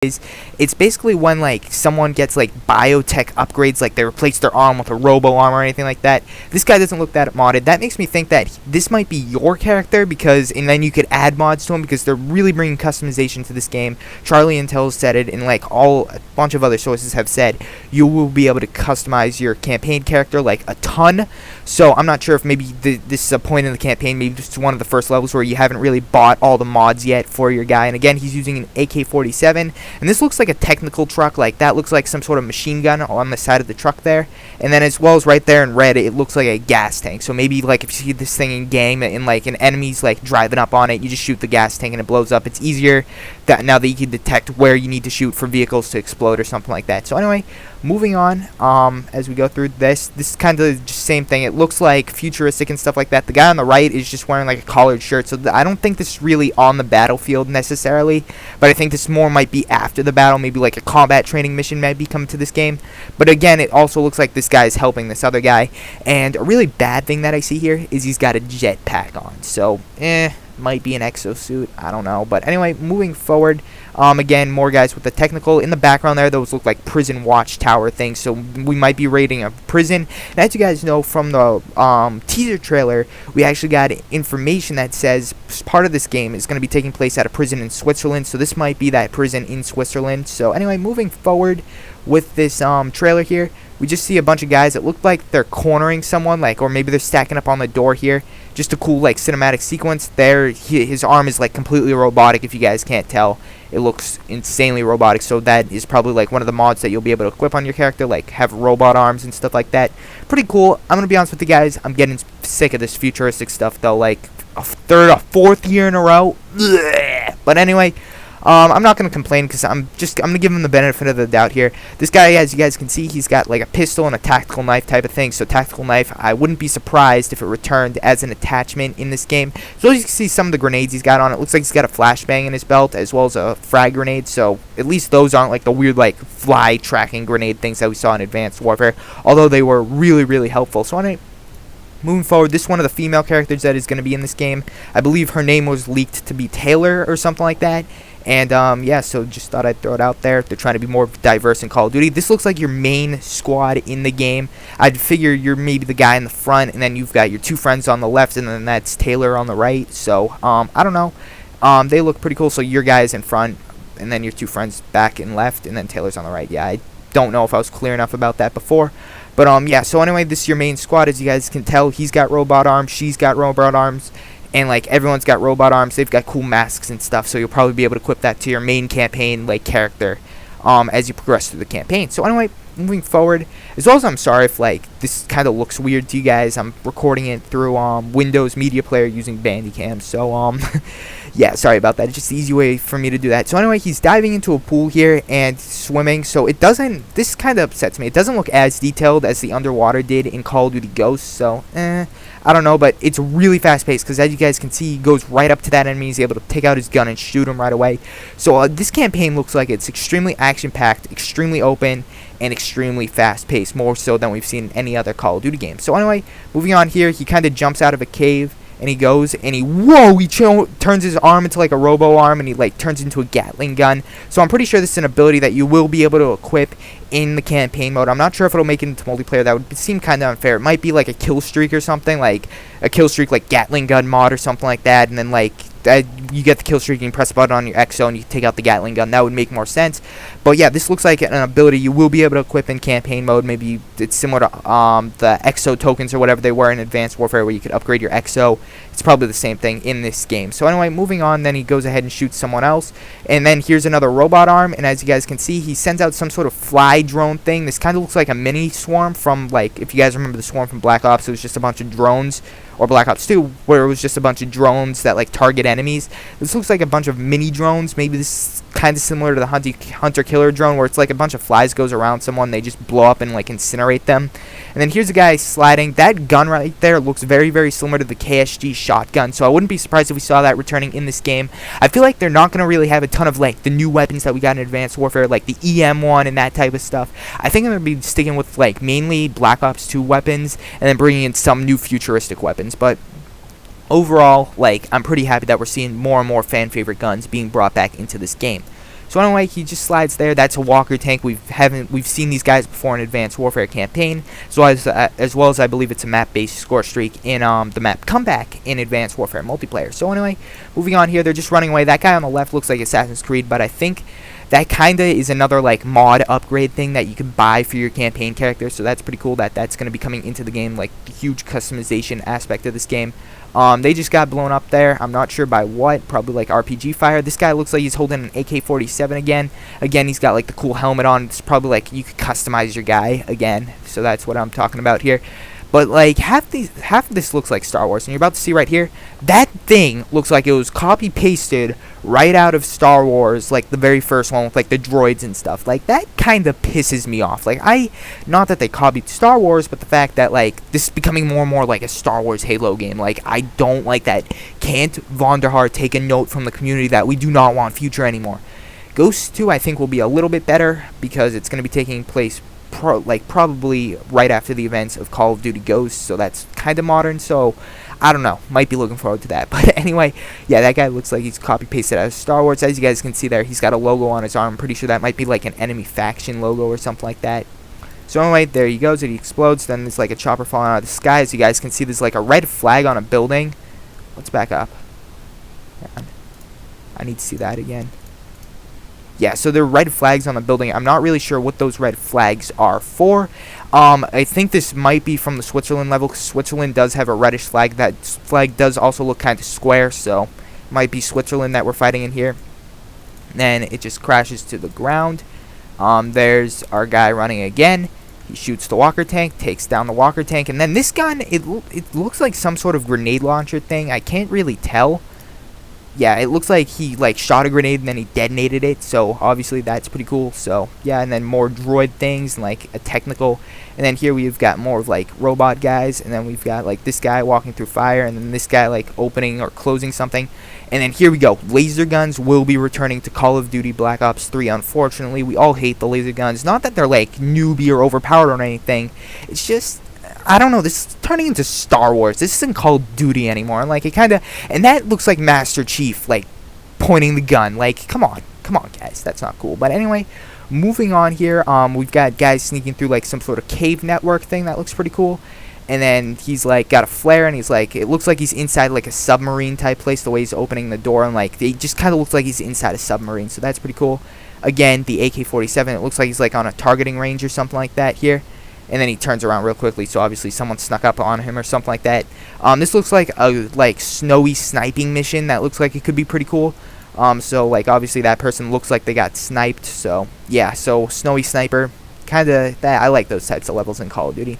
is it's basically when like someone gets like biotech upgrades, like they replace their arm with a robo arm or anything like that. This guy doesn't look that modded. That makes me think that this might be your character, because and then you could add mods to him, because they're really bringing customization to this game. Charlie Intel said it, and like a bunch of other sources have said you will be able to customize your campaign character like a ton. So I'm not sure if maybe this is a point in the campaign, maybe just one of the first levels where you haven't really bought all the mods yet for your guy. And again, he's using an AK-47. And this looks like a technical truck, like that looks like some sort of machine gun on the side of the truck there. And then as well as right there in red, it looks like a gas tank. So maybe like if you see this thing in game and like an enemy's like driving up on it, you just shoot the gas tank and it blows up. It's easier that now that you can detect where you need to shoot for vehicles to explode or something like that. So anyway, moving on, as we go through this is kind of just same thing. It looks like futuristic and stuff like that. The guy on the right is just wearing like a collared shirt, so I don't think this is really on the battlefield necessarily, but I think this more might be after the battle. Maybe like a combat training mission might be coming to this game. But again, it also looks like this guy is helping this other guy. And a really bad thing that I see here is he's got a jetpack on, so might be an exosuit, I don't know. But anyway, moving forward, again, more guys with the technical in the background there. Those look like prison watchtower things, so we might be raiding a prison. And as you guys know from the teaser trailer, we actually got information that says part of this game is going to be taking place at a prison in Switzerland, so this might be that prison in Switzerland. So anyway, moving forward with this trailer here, we just see a bunch of guys that look like they're cornering someone, like, or maybe they're stacking up on the door here. Just a cool like cinematic sequence there. His arm is like completely robotic, if you guys can't tell. It looks insanely robotic, so that is probably like one of the mods that you'll be able to equip on your character, like have robot arms and stuff like that. Pretty cool. I'm gonna be honest with you guys, I'm getting sick of this futuristic stuff though, like a fourth year in a row. Blech. But anyway, I'm not going to complain, because I'm going to give him the benefit of the doubt here. This guy, as you guys can see, he's got like a pistol and a tactical knife type of thing. So tactical knife, I wouldn't be surprised if it returned as an attachment in this game. So as you can see, some of the grenades he's got on, it looks like he's got a flashbang in his belt as well as a frag grenade. So at least those aren't like the weird like fly tracking grenade things that we saw in Advanced Warfare, although they were really, really helpful. So anyway, moving forward, this is one of the female characters that is going to be in this game. I believe her name was leaked to be Taylor or something like that. And yeah, so just thought I'd throw it out there. They're trying to be more diverse in Call of Duty. This looks like your main squad in the game. I'd figure you're maybe the guy in the front, and then you've got your two friends on the left, and then that's Taylor on the right. So I don't know. They look pretty cool. So your guy's in front, and then your two friends back and left, and then Taylor's on the right. Yeah, I don't know if I was clear enough about that before. But yeah, so anyway, this is your main squad. As you guys can tell, he's got robot arms, she's got robot arms, and like everyone's got robot arms. They've got cool masks and stuff, so you'll probably be able to equip that to your main campaign like character as you progress through the campaign. So anyway, moving forward, as well as I'm sorry if like this kind of looks weird to you guys. I'm recording it through Windows Media Player using Bandicam, so yeah, sorry about that. It's just the easy way for me to do that. So anyway, he's diving into a pool here and swimming. So it doesn't, this kind of upsets me. It doesn't look as detailed as the underwater did in Call of Duty Ghosts. So I don't know, but it's really fast paced, because as you guys can see, he goes right up to that enemy. He's able to take out his gun and shoot him right away. So this campaign looks like it's extremely action packed, extremely open, and extremely fast paced, more so than we've seen in any other Call of Duty game. So anyway, moving on here, he kind of jumps out of a cave, and he goes and he turns his arm into like a robo arm, and he like turns into a Gatling gun. So I'm pretty sure this is an ability that you will be able to equip in the campaign mode. I'm not sure if it'll make it into multiplayer. That would seem kind of unfair. It might be like a kill streak or something, like a kill streak like Gatling gun mod or something like that, and then like you get the kill streak and you press a button on your XO and you take out the Gatling gun. That would make more sense. But yeah, this looks like an ability you will be able to equip in campaign mode. Maybe it's similar to the XO tokens or whatever they were in Advanced Warfare, where you could upgrade your XO. It's probably the same thing in this game. So anyway, moving on, then he goes ahead and shoots someone else, and then here's another robot arm, and as you guys can see, he sends out some sort of fly drone thing. This kind of looks like a mini swarm from, like, if you guys remember the swarm from Black Ops, it was just a bunch of drones, or Black Ops 2, where it was just a bunch of drones that like target enemies. This looks like a bunch of mini drones. Maybe this is kind of similar to the hunter-killer drone, where it's like a bunch of flies goes around someone, they just blow up and like incinerate them. And then here's a guy sliding. That gun right there looks very, very similar to the KSG shotgun, so I wouldn't be surprised if we saw that returning in this game. I feel like they're not going to really have a ton of like the new weapons that we got in Advanced Warfare, like the EM1 and that type of stuff. I think I'm going to be sticking with like mainly Black Ops 2 weapons, and then bringing in some new futuristic weapons. But overall, like, I'm pretty happy that we're seeing more and more fan favorite guns being brought back into this game. So anyway, he just slides there. That's a walker tank. We've seen these guys before in Advanced Warfare campaign, as well as I believe it's a map-based score streak in the map Comeback in Advanced Warfare multiplayer. So anyway, moving on here, they're just running away. That guy on the left looks like Assassin's Creed, but I think that kinda is another like mod upgrade thing that you can buy for your campaign character. So that's pretty cool that that's gonna be coming into the game, like the huge customization aspect of this game. They just got blown up there. I'm not sure by what. Probably like RPG fire. This guy looks like he's holding an AK-47 again. Again, he's got like the cool helmet on. It's probably like you could customize your guy again. So that's what I'm talking about here. But like half of this looks like Star Wars, and you're about to see right here. That thing looks like it was copy pasted right out of Star Wars, like the very first one with like the droids and stuff. Like that kind of pisses me off. Like not that they copied Star Wars, but the fact that like this is becoming more and more like a Star Wars Halo game. Like I don't like that. Can't Vonderhaar take a note from the community that we do not want future anymore? Ghost 2 I think will be a little bit better because it's going to be taking place probably right after the events of Call of Duty Ghosts, so that's kind of modern, so I don't know, might be looking forward to that. But anyway, yeah, that guy looks like he's copy pasted out of Star Wars. As you guys can see there, he's got a logo on his arm. I'm pretty sure that might be like an enemy faction logo or something like that. So anyway, there he goes, and he explodes. Then there's like a chopper falling out of the sky. As you guys can see, there's like a red flag on a building. Let's back up. I need to see that again. Yeah, so there are red flags on the building. I'm not really sure what those red flags are for. I think this might be from the Switzerland level, because Switzerland does have a reddish flag. That flag does also look kind of square, so it might be Switzerland that we're fighting in here. Then it just crashes to the ground. There's our guy running again. He shoots the walker tank, takes down the walker tank, and then this gun, it looks like some sort of grenade launcher thing. I can't really tell. Yeah, it looks like he like shot a grenade and then he detonated it, so obviously that's pretty cool. So yeah, and then more droid things and like a technical, and then here we've got more of like robot guys, and then we've got like this guy walking through fire, and then this guy like opening or closing something, and then here we go. Laser guns will be returning to Call of Duty Black Ops 3. Unfortunately, we all hate the laser guns. Not that they're like newbie or overpowered or anything. It's just, I don't know, this is turning into Star Wars. This isn't Call of Duty anymore. Like, it kind of, and that looks like Master Chief, like, pointing the gun. Like, come on, guys, that's not cool. But anyway, moving on here, we've got guys sneaking through, like, some sort of cave network thing that looks pretty cool. And then he's, like, got a flare, and he's, like, it looks like he's inside, like, a submarine type place, the way he's opening the door, and, like, it just kind of looks like he's inside a submarine, so that's pretty cool. Again, the AK-47, it looks like he's, like, on a targeting range or something like that here. And then he turns around real quickly, so obviously someone snuck up on him or something like that. This looks like a snowy sniping mission that looks like it could be pretty cool. So like obviously that person looks like they got sniped. So yeah, so snowy sniper, kind of that. I like those types of levels in Call of Duty.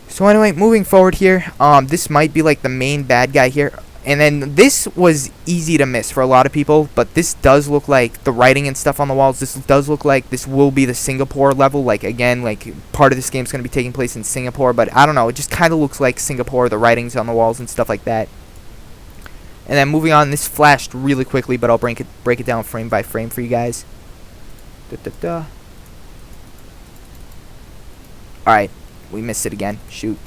So anyway, moving forward here, this might be like the main bad guy here. And then this was easy to miss for a lot of people, but this does look like the writing and stuff on the walls. This does look like this will be the Singapore level. Like, again, like part of this game is going to be taking place in Singapore, but I don't know. It just kind of looks like Singapore, the writings on the walls and stuff like that. And then moving on, this flashed really quickly, but I'll break it down frame by frame for you guys. Alright, we missed it again. Shoot.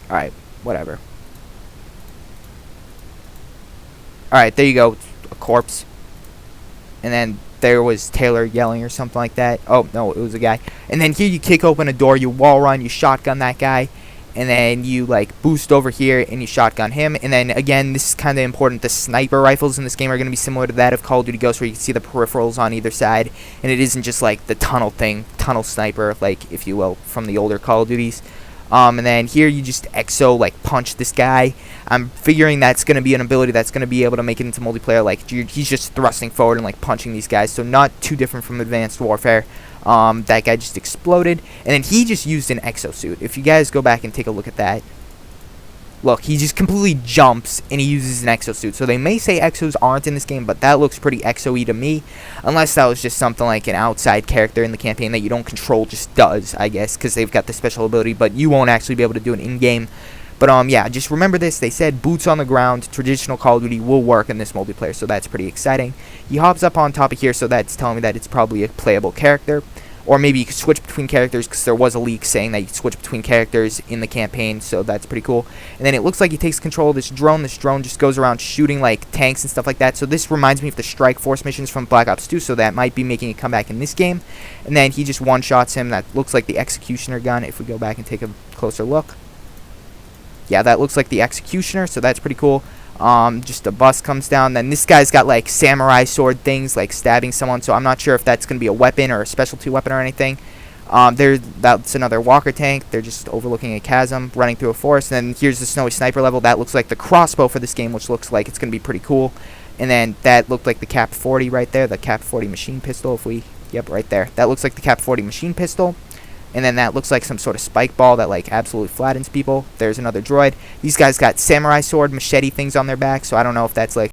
Alright, whatever. Alright, there you go. A corpse. And then there was Taylor yelling or something like that. Oh, no, it was a guy. And then here you kick open a door, you wall run, you shotgun that guy. And then you, like, boost over here and you shotgun him. And then, again, this is kind of important. The sniper rifles in this game are going to be similar to that of Call of Duty Ghosts, where you can see the peripherals on either side. And it isn't just, like, the tunnel thing, tunnel sniper, like, if you will, from the older Call of Duties. And then here you just exo, like, punch this guy. I'm figuring that's going to be an ability that's going to be able to make it into multiplayer. Like, he's just thrusting forward and, like, punching these guys. So not too different from Advanced Warfare. That guy just exploded. And then he just used an exosuit. If you guys go back and take a look at that. Look, he just completely jumps and he uses an exosuit. So they may say exos aren't in this game, but that looks pretty exo-y to me. Unless that was just something like an outside character in the campaign that you don't control just does, I guess, because they've got the special ability, but you won't actually be able to do it in-game. But, yeah, just remember this. They said boots on the ground, traditional Call of Duty will work in this multiplayer, so that's pretty exciting. He hops up on top of here, so that's telling me that it's probably a playable character. or maybe you could switch between characters, because there was a leak saying that you could switch between characters in the campaign, so that's pretty cool. And then it looks like he takes control of this drone. This drone just goes around shooting like tanks and stuff like that. So this reminds me of the Strike Force missions from Black Ops 2, so that might be making a comeback in this game. And then he just one-shots him. That looks like the Executioner gun if we go back and take a closer look. Yeah, that looks like the Executioner, so that's pretty cool. Just a bus comes down. Then this guy's got like samurai sword things, like stabbing someone, so I'm not sure if that's going to be a weapon or a specialty weapon or anything. That's another walker tank. They're just overlooking a chasm, running through a forest. And then here's the snowy sniper level. That looks like the crossbow for this game, which looks like it's going to be pretty cool. And then that looked like the Cap 40 right there, the Cap 40 machine pistol. Yep, right there. That looks like the Cap 40 machine pistol. And then that looks like some sort of spike ball that like absolutely flattens people. There's another droid. These guys got samurai sword, machete things on their back, so I don't know if that's like